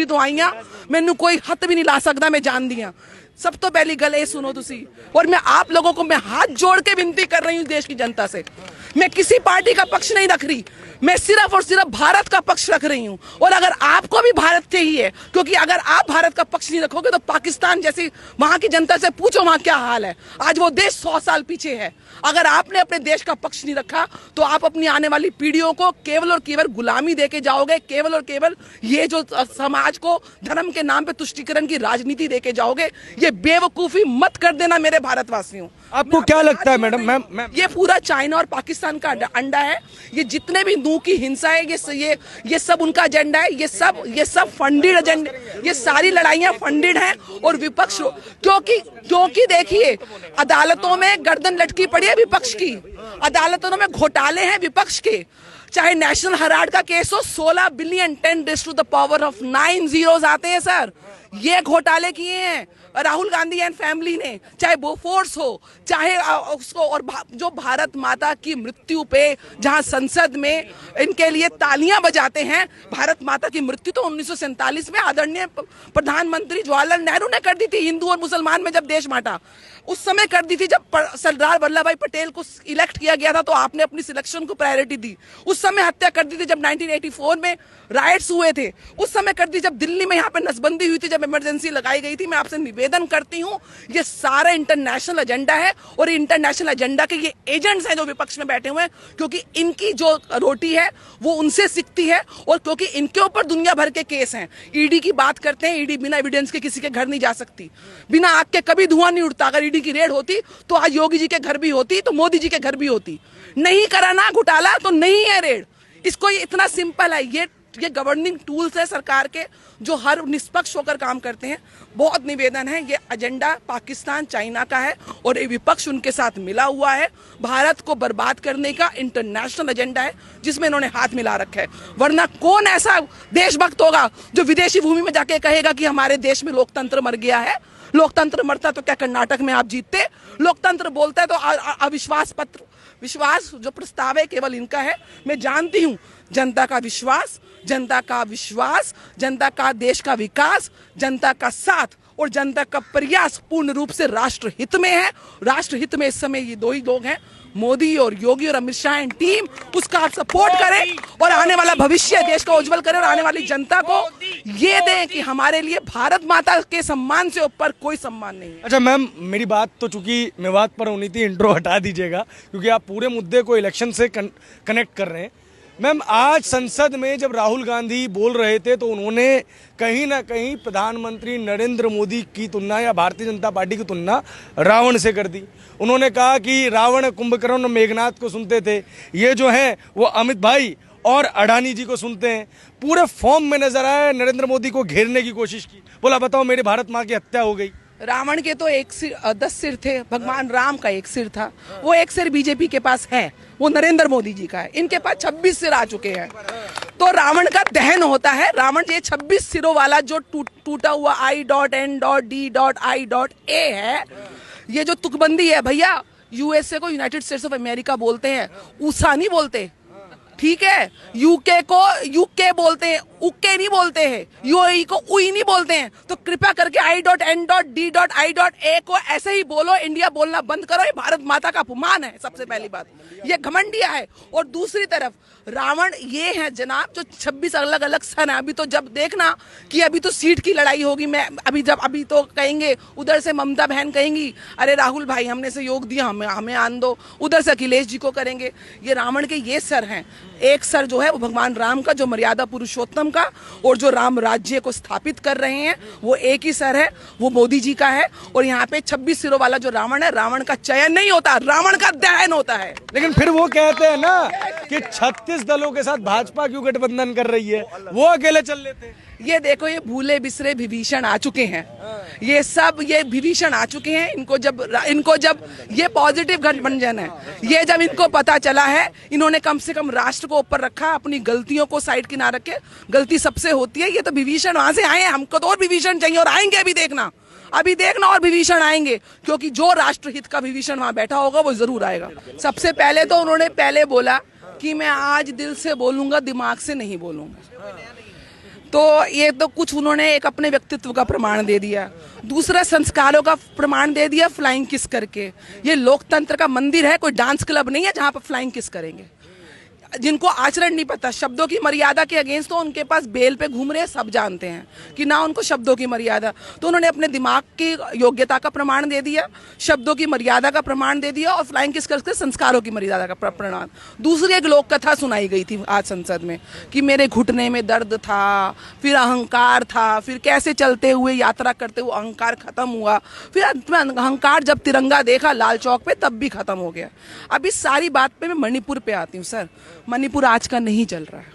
शक्ति तो आई मैनू कोई हथ भी नहीं ला सकता, मैं जान दिया। सब तो पहली गल ये सुनो तुसी, और मैं आप लोगों को मैं हाथ जोड़ के विनती कर रही हूँ देश की जनता से, मैं किसी पार्टी का पक्ष नहीं रख रही, मैं सिर्फ और सिर्फ भारत का पक्ष रख रही हूँ। और अगर आपको भी भारत से ही है, क्योंकि अगर आप भारत का पक्ष नहीं रखोगे तो पाकिस्तान जैसी वहां की जनता से पूछो वहां क्या हाल है। आज वो देश 100 साल पीछे है। अगर आपने अपने देश का पक्ष नहीं रखा तो आप अपनी आने वाली पीढ़ियों को केवल और केवल गुलामी देके जाओगे, केवल और केवल ये जो समाज को धर्म के नाम पे तुष्टीकरण की राजनीति देके जाओगे। ये बेवकूफी मत कर देना मेरे भारतवासियों। आपको क्या लगता है मैडम? मैम ये पूरा चाइना और पाकिस्तान का अंडा है। ये जितने भी नू की हिंसा है ये सब उनका एजेंडा है। ये सब फंडेड एजेंडा, ये सारी लड़ाइयां फंडेड हैं। और विपक्ष क्योंकि देखिए अदालतों में गर्दन लटकी पड़ी है विपक्ष की, अदालतों में घोटाले हैं विपक्ष के। चाहे नेशनल हेराल्ड का केस हो, 16 billion 10 to the power of 9 zeros आते हैं सर। ये घोटाले किए हैं राहुल गांधी एंड फैमिली ने, चाहे बोफोर्स हो, चाहे उसको, और जो भारत माता की मृत्यु पे जहां संसद में इनके लिए तालियां बजाते हैं। भारत माता की मृत्यु तो 1947 में आदरणीय प्रधानमंत्री जवाहरलाल नेहरू ने कर दी थी, हिंदू और मुसलमान में जब देश बांटा उस समय कर दी थी। जब सरदार वल्लभ भाई पटेल को इलेक्ट किया गया था तो आपने अपनी सिलेक्शन को प्रायोरिटी दी। उस समय हत्या कर दी थी जब 1984 में राइट्स हुए थे, उस समय कर दी जब दिल्ली में यहाँ पे नसबंदी हुई थी, जब इमरजेंसी लगाई गई थी। मैं आपसे निवेदन करती हूँ, ये सारा इंटरनेशनल एजेंडा है और इंटरनेशनल एजेंडा के ये एजेंट्स हैं जो विपक्ष में बैठे हुए हैं, क्योंकि इनकी जो रोटी है वो उनसे सिकती है और क्योंकि इनके ऊपर दुनिया भर के केस हैं। ईडी की बात करते हैं, ईडी बिना एविडेंस के किसी के घर नहीं जा सकती, बिना आग के कभी धुआं नहीं उड़ता। अगर ईडी की रेड होती तो आज योगी जी के घर भी होती, तो मोदी जी के घर भी होती। नहीं करा ना घोटाला तो नहीं है रेड। इसको ये इतना सिंपल है। ये गवर्निंग टूल्स है सरकार के जो हर निष्पक्ष होकर काम करते हैं। बहुत निवेदन है, ये एजेंडा पाकिस्तान चाइना का है और ये विपक्ष उनके साथ मिला हुआ है। भारत को बर्बाद करने का इंटरनेशनल एजेंडा है जिसमें इन्होंने हाथ मिला रखा है। वरना कौन ऐसा देशभक्त होगा जो विदेशी भूमि में जाके कहेगा कि हमारे देश में लोकतंत्र मर गया है। लोकतंत्र मरता तो क्या कर्नाटक में आप जीतते? लोकतंत्र बोलता है तो अविश्वास पत्र, विश्वास जो प्रस्ताव है केवल इनका है। मैं जानती हूँ जनता का विश्वास, जनता का विश्वास, जनता का देश का विकास, जनता का साथ और जनता का प्रयास पूर्ण रूप से राष्ट्रहित में है। राष्ट्रहित में इस समय ये दो ही लोग हैं, मोदी और योगी और अमित शाह एंड टीम। उसका आप सपोर्ट करें और आने वाला भविष्य देश का उज्जवल करें और आने वाली जनता को ये दें कि हमारे लिए भारत माता के सम्मान से ऊपर कोई सम्मान नहीं है। अच्छा मैम, मेरी बात तो चूंकि मेवात पर होनी थी, इंट्रो हटा दीजिएगा क्योंकि आप पूरे मुद्दे को इलेक्शन से कनेक्ट कर रहे हैं। मैम, आज संसद में जब राहुल गांधी बोल रहे थे तो उन्होंने कहीं ना कहीं प्रधानमंत्री नरेंद्र मोदी की तुलना या भारतीय जनता पार्टी की तुलना रावण से कर दी। उन्होंने कहा कि रावण कुंभकर्ण और मेघनाथ को सुनते थे, ये जो हैं वो अमित भाई और अडानी जी को सुनते हैं। पूरे फॉर्म में नजर आया, नरेंद्र मोदी को घेरने की कोशिश की। बोला बताओ मेरे भारत माँ की हत्या हो गई। रावण के तो 10 सिर थे, भगवान राम का 1 सिर था। वो 1 सिर बीजेपी के पास है, वो नरेंद्र मोदी जी का है। इनके पास 26 सिर आ चुके हैं। तो रावण का दहन होता है। रावण ये 26 सिरों वाला जो टूटा हुआ I.N.D.I.A है, ये जो तुकबंदी है भैया, यूएसए को यूनाइटेड स्टेट्स ऑफ अमेरिका बोलते हैं, ऊसा नहीं बोलते, ठीक है? यूके को यूके बोलते हैं, उके नहीं बोलते हैं, यूएई को उई नहीं बोलते हैं। तो कृपया करके I.N.D.I.A को ऐसे ही बोलो, इंडिया बोलना बंद करो। ये भारत माता का अपमान है, सबसे पहली बात ये घमंडिया है। और दूसरी तरफ रावण ये है जनाब जो 26 अलग अलग सन है। अभी तो जब देखना कि अभी तो सीट की लड़ाई होगी, मैं अभी तो कहेंगे, उधर से ममता बहन कहेंगी अरे राहुल भाई हमने सहयोग दिया, हमें आन दो, उधर से अखिलेश जी को करेंगे। ये रावण के ये सर हैं। एक सर जो है वो भगवान राम का, जो मर्यादा पुरुषोत्तम का और जो राम राज्य को स्थापित कर रहे हैं, वो एक ही सर है, वो मोदी जी का है। और यहाँ पे 26 सिरों वाला जो रावण है, रावण का चयन नहीं होता, रावण का दहन होता है। लेकिन फिर वो कहते हैं ना कि 36 दलों के साथ भाजपा क्यों गठबंधन कर रही है, वो अकेले चल लेते हैं। ये देखो, ये भूले बिसरे विभीषण आ चुके हैं। ये विभीषण आ चुके हैं। इनको जब ये पॉजिटिव गठबंधन है, ये जब इनको पता चला है, इन्होंने कम से कम राष्ट्र को ऊपर रखा, अपनी गलतियों को साइड किनारे रखे। गलती सबसे होती है। ये तो विभीषण वहां से आए हैं, हमको तो और विभीषण चाहिए और आएंगे। अभी देखना और विभीषण आएंगे, क्योंकि जो राष्ट्रहित का विभीषण वहां बैठा होगा वो जरूर आएगा। सबसे पहले तो उन्होंने पहले बोला कि मैं आज दिल से बोलूंगा, दिमाग से नहीं बोलूंगा। तो ये तो कुछ उन्होंने एक अपने व्यक्तित्व का प्रमाण दे दिया, दूसरा संस्कारों का प्रमाण दे दिया फ्लाइंग किस करके। ये लोकतंत्र का मंदिर है, कोई डांस क्लब नहीं है जहां पर फ्लाइंग किस करेंगे। जिनको आचरण नहीं पता, शब्दों की मर्यादा के अगेंस्ट तो उनके पास बेल पे घूम रहे हैं, सब जानते हैं कि ना उनको शब्दों की मर्यादा। तो उन्होंने अपने दिमाग की योग्यता का प्रमाण दे दिया, शब्दों की मर्यादा का प्रमाण दे दिया और फ्लाइंग किस करके संस्कारों की मर्यादा का प्रमाण। दूसरी एक लोक कथा सुनाई गई थी आज संसद में कि मेरे घुटने में दर्द था, फिर अहंकार था, फिर कैसे चलते हुए यात्रा करते हुए अहंकार खत्म हुआ, फिर अंत में अहंकार जब तिरंगा देखा लाल चौक पे तब भी खत्म हो गया। अब इस सारी बात पे मैं मणिपुर पे आती हूँ। सर, मणिपुर आज का नहीं चल रहा है।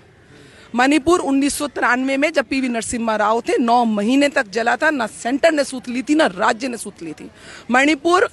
मणिपुर 1993 में जब पीवी नरसिम्हा राव थे 9 महीने तक जला था, ना सेंटर ने सूत ली थी ना राज्य ने सूत ली थी। मणिपुर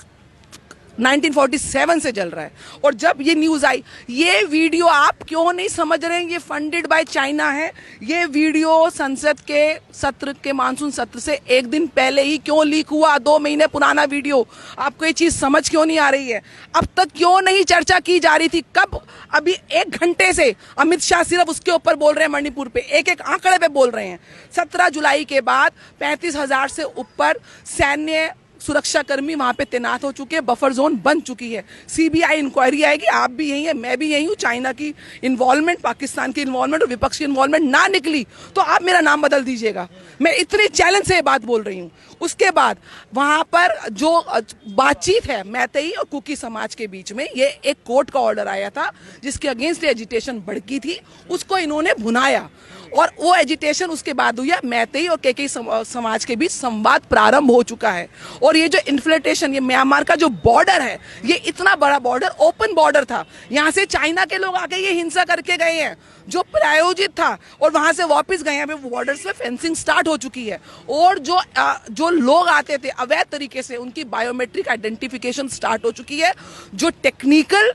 1947 से जल रहा है। और जब ये न्यूज आई, ये वीडियो आप क्यों नहीं समझ रहे हैं, ये फंडेड बाय चाइना है। ये वीडियो संसद के सत्र के मानसून सत्र से एक दिन पहले ही क्यों लीक हुआ, 2 महीने पुराना वीडियो। आपको ये चीज समझ क्यों नहीं आ रही है? अब तक क्यों नहीं चर्चा की जा रही थी? कब? अभी 1 घंटे से अमित शाह सिर्फ उसके ऊपर बोल रहे हैं, मणिपुर पे एक एक आंकड़े पे बोल रहे हैं। 17 जुलाई के बाद 35,000 से ऊपर सैन्य सुरक्षा कर्मी वहां पे तैनात हो चुके हैं, बफर जोन बन चुकी है। सीबीआई इंक्वायरी आएगी, आप भी यही है, मैं भी यही हूँ। चाइना की इन्वॉल्वमेंट, पाकिस्तान की इन्वॉल्वमेंट और विपक्ष की इन्वॉल्वमेंट ना निकली तो आप मेरा नाम बदल दीजिएगा। मैं इतनी चैलेंज से ये बात बोल रही हूँ। उसके बाद वहां पर जो बातचीत है मैतेई और कुकी समाज के बीच में, ये एक कोर्ट का ऑर्डर आया था जिसके अगेंस्ट एजिटेशन भड़की थी, उसको इन्होंने भुनाया और वो एजिटेशन उसके बाद हुआ। मैतेई और केकेई समाज के बीच संवाद प्रारंभ हो चुका है। और ये जो इन्फ्लेटेशन, ये म्यांमार का जो बॉर्डर है, ये इतना बड़ा बॉर्डर, ओपन बॉर्डर था, यहाँ से चाइना के लोग आके ये हिंसा करके गए हैं जो प्रायोजित था, और वहां से वापस गए हैं। बॉर्डर्स में फेंसिंग स्टार्ट हो चुकी है और जो लोग आते थे अवैध तरीके से, उनकी बायोमेट्रिक आइडेंटिफिकेशन स्टार्ट हो चुकी है। जो टेक्निकल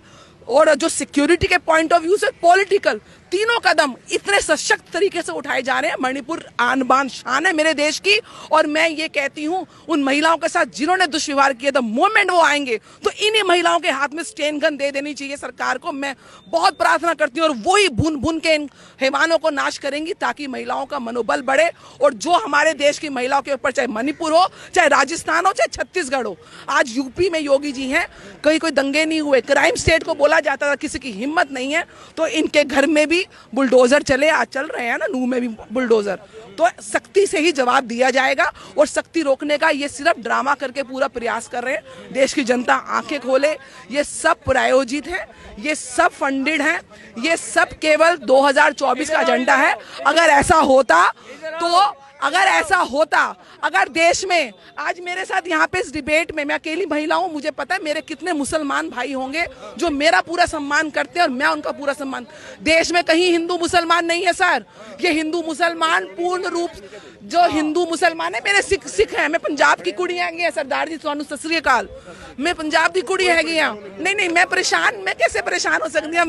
और जो सिक्योरिटी के पॉइंट ऑफ व्यू से पॉलिटिकल, तीनों कदम इतने सशक्त तरीके से उठाए जा रहे हैं। मणिपुर आन बान शान है मेरे देश की। और मैं ये कहती हूँ उन महिलाओं के साथ जिन्होंने दुष्व्यवहार किया, द मोमेंट वो आएंगे तो इन्हीं महिलाओं के हाथ में स्टेन गन दे देनी चाहिए सरकार को। मैं बहुत प्रार्थना करती हूँ और वही भून भून के इन हैवानों को नाश करेंगी ताकि महिलाओं का मनोबल बढ़े। और जो हमारे देश की महिलाओं के ऊपर, चाहे मणिपुर हो, चाहे राजस्थान हो, चाहे छत्तीसगढ़ हो, आज यूपी में योगी जी हैं, कोई दंगे नहीं हुए, क्राइम स्टेट को बोला जाता था, किसी की हिम्मत नहीं है, तो इनके घर में भी बुलडोजर चले, आज चल रहे हैं ना, नूह में भी बुलडोजर। तो सख्ती से ही जवाब दिया जाएगा और सख्ती रोकने का ये सिर्फ ड्रामा करके पूरा प्रयास कर रहे हैं। देश की जनता आंखें खोले, ये सब प्रायोजित है, ये सब फंडेड है, ये सब केवल 2024 का एजेंडा है। अगर ऐसा होता, अगर देश में आज मेरे साथ यहाँ पे इस डिबेट में, मैं अकेली महिला हूँ, मुझे पता है मेरे कितने मुसलमान भाई होंगे जो मेरा पूरा सम्मान करते हैं और मैं उनका पूरा सम्मान। देश में कहीं हिंदू मुसलमान नहीं है सर। ये हिंदू मुसलमान पूर्ण रूप, जो हिंदू मुसलमान है, मेरे सिख हैं। मैं पंजाब की कुड़ी हैगी है सरदार जी, ਤੁਹਾਨੂੰ सत श्री अकाल। मैं पंजाब की कुड़ी हैगी हाँ। नहीं, मैं कैसे परेशान हो सकती हूँ?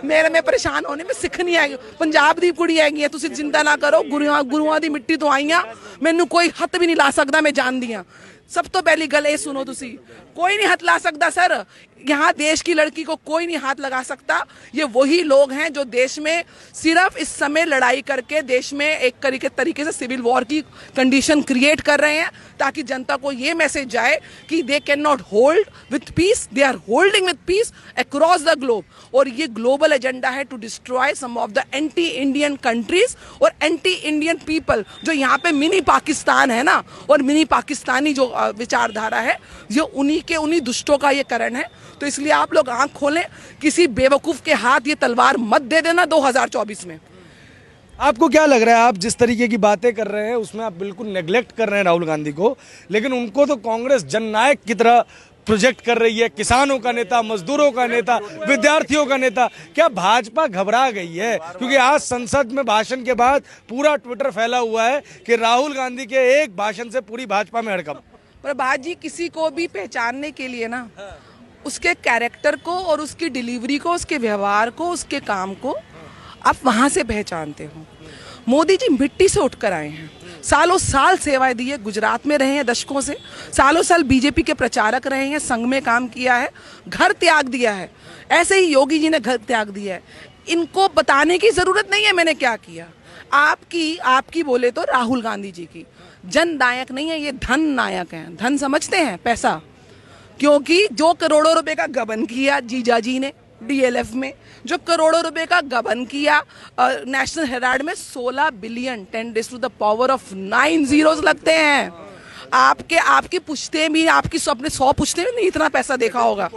मैं परेशान होने में सिख नहीं हैगी, पंजाब की कुड़ी हैगी है। तुसी चिंता ना करो, गुरुआं दी मिट्टी तो आईयां, मैनू कोई हथ भी नहीं ला सकता, मैं जानदी हाँ। सब तो पहली गल ये सुनो, तुसी कोई नहीं हाथ ला सकता सर। यहाँ देश की लड़की को कोई नहीं हाथ लगा सकता। ये वही लोग हैं जो देश में सिर्फ इस समय लड़ाई करके देश में एक तरीके से सिविल वॉर की कंडीशन क्रिएट कर रहे हैं ताकि जनता को ये मैसेज जाए कि they can not hold with peace, they are holding with peace across the globe. और ये ग्लोबल एजेंडा है to destroy some of the anti Indian countries और एंटी इंडियन पीपल। जो यहाँ पे मिनी पाकिस्तान है ना, और मिनी पाकिस्तानी जो विचारधारा है, ये उन्हीं दुष्टों का ये करण है। तो इसलिए आप लोग आंख खोलें, किसी बेवकूफ के हाथ ये तलवार मत दे देना 2024 में। आपको क्या लग रहा है, आप जिस तरीके की बातें कर रहे हैं उसमें आप बिल्कुल नेग्लेक्ट कर रहे हैं राहुल गांधी को, लेकिन उनको तो कांग्रेस जननायक की तरह प्रोजेक्ट कर रही है, किसानों का नेता, मजदूरों का नेता, विद्यार्थियों का नेता। क्या भाजपा घबरा गई है? क्योंकि आज संसद में भाषण के बाद पूरा ट्विटर फैला हुआ है कि राहुल गांधी के एक भाषण से पूरी भाजपा में हड़कंप। पर बाजी, किसी को भी पहचानने के लिए ना, उसके कैरेक्टर को और उसकी डिलीवरी को, उसके व्यवहार को, उसके काम को आप वहां से पहचानते हो। मोदी जी मिट्टी से उठकर आए हैं, सालों साल सेवाएं दी है, गुजरात में रहे हैं दशकों से, सालों साल बीजेपी के प्रचारक रहे हैं, संघ में काम किया है, घर त्याग दिया है। ऐसे ही योगी जी ने घर त्याग दिया है। इनको बताने की जरूरत नहीं है मैंने क्या किया। आपकी बोले तो राहुल गांधी जी की जन नायक नहीं है, ये धन नायक हैं। धन समझते हैं, पैसा, क्योंकि जो करोड़ों रुपए का गबन किया जीजा जी ने डीएलएफ में, जो करोड़ों रुपए का गबन किया नेशनल हेराल्ड में 16 billion 10 raise to the power of 9 zeros लगते हैं। आपकी पुश्ते भी, आपकी अपने 100 पुश्ते में नहीं इतना पैसा देखा होगा।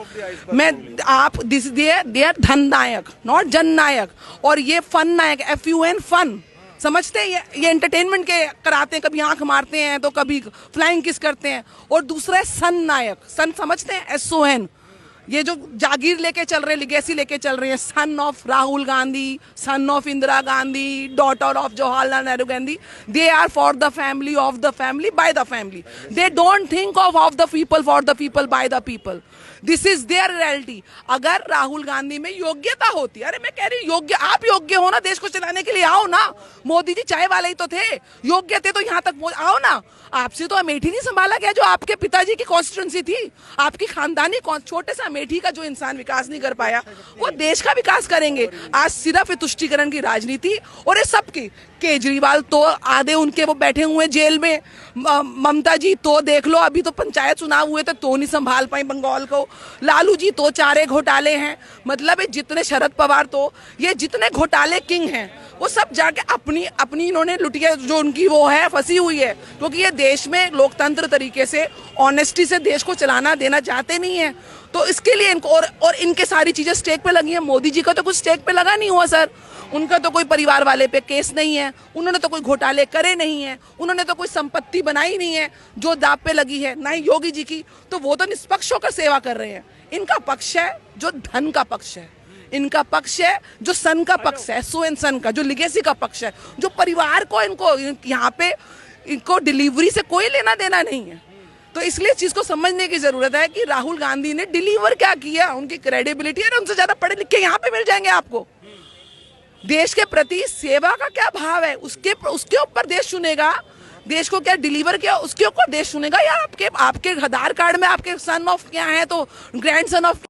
दे आर धन नायक, नॉट जन नायक। और ये फन नायक, FUN फन, समझते हैं? ये एंटरटेनमेंट के कराते हैं, कभी आंख मारते हैं तो कभी फ्लाइंग किस करते हैं। और दूसरा है सन नायक, सन समझते हैं? SON, ये जो जागीर लेके चल रहे हैं, लिगेसी लेके चल रहे हैं, son of Rahul Gandhi, son of Indira Gandhi, daughter of Jawaharlal Nehru Gandhi. They are for the family, of the family, by the family. They don't think of the people, for the people, by the people. This is their reality. अगर राहुल गांधी में योग्यता होती, अरे मैं कह रही योग्य, आप योग्य हो ना देश को चलाने के लिए, आओ ना। मोदी जी चाय वाले ही तो थे, योग्य थे तो यहाँ तक आओ ना। आपसे तो अमेठी नहीं संभाला गया, जो आपके पिताजी की कॉन्स्टिट्यूंसी थी, आपकी खानदानी छोटे से अमेठी का जो इंसान विकास नहीं कर पाया, वो देश का विकास करेंगे। आज सिर्फ तुष्टीकरण की राजनीति, और ये सबकी, केजरीवाल तो आधे उनके वो बैठे हुए जेल में, ममता जी तो देख लो, अभी तो पंचायत चुनाव हुए थे तो नहीं संभाल पाई बंगाल को, लालू जी तो 4 घोटाले हैं। मतलब जितने शरद पवार, तो ये जितने घोटाले किंग हैं, वो सब जाके अपनी इन्होंने लुटिया, जो उनकी वो है फंसी हुई है। क्योंकि ये देश में लोकतंत्र तरीके से, ऑनेस्टी से देश को चलाना देना चाहते नहीं है। तो इसके लिए इनको और इनके सारी चीजें स्टेक पे लगी हैं। मोदी जी का तो कुछ स्टेक पे लगा नहीं हुआ सर, उनका तो कोई परिवार वाले पे केस नहीं है, उन्होंने तो कोई घोटाले करे नहीं है, उन्होंने तो कोई संपत्ति बनाई नहीं है जो दाव पे लगी है, ना ही योगी जी की। तो वो तो निष्पक्ष होकर सेवा कर रहे हैं। इनका पक्ष है जो धन का पक्ष है, इनका पक्ष है जो सन का पक्ष है, SON सन का, जो लिगेसी का पक्ष है, जो परिवार को, इनको यहाँ पे इनको डिलीवरी से कोई लेना देना नहीं है। तो इसलिए इस चीज को समझने की जरूरत है कि राहुल गांधी ने डिलीवर क्या किया, उनकी क्रेडिबिलिटी है, उनसे ज्यादा पढ़े लिखे यहाँ पे मिल जाएंगे आपको। देश के प्रति सेवा का क्या भाव है, उसके ऊपर देश चुनेगा। देश को क्या डिलीवर किया, उसके ऊपर देश चुनेगा। या आपके आधार कार्ड में आपके सन ऑफ क्या है, तो ग्रैंड सन ऑफ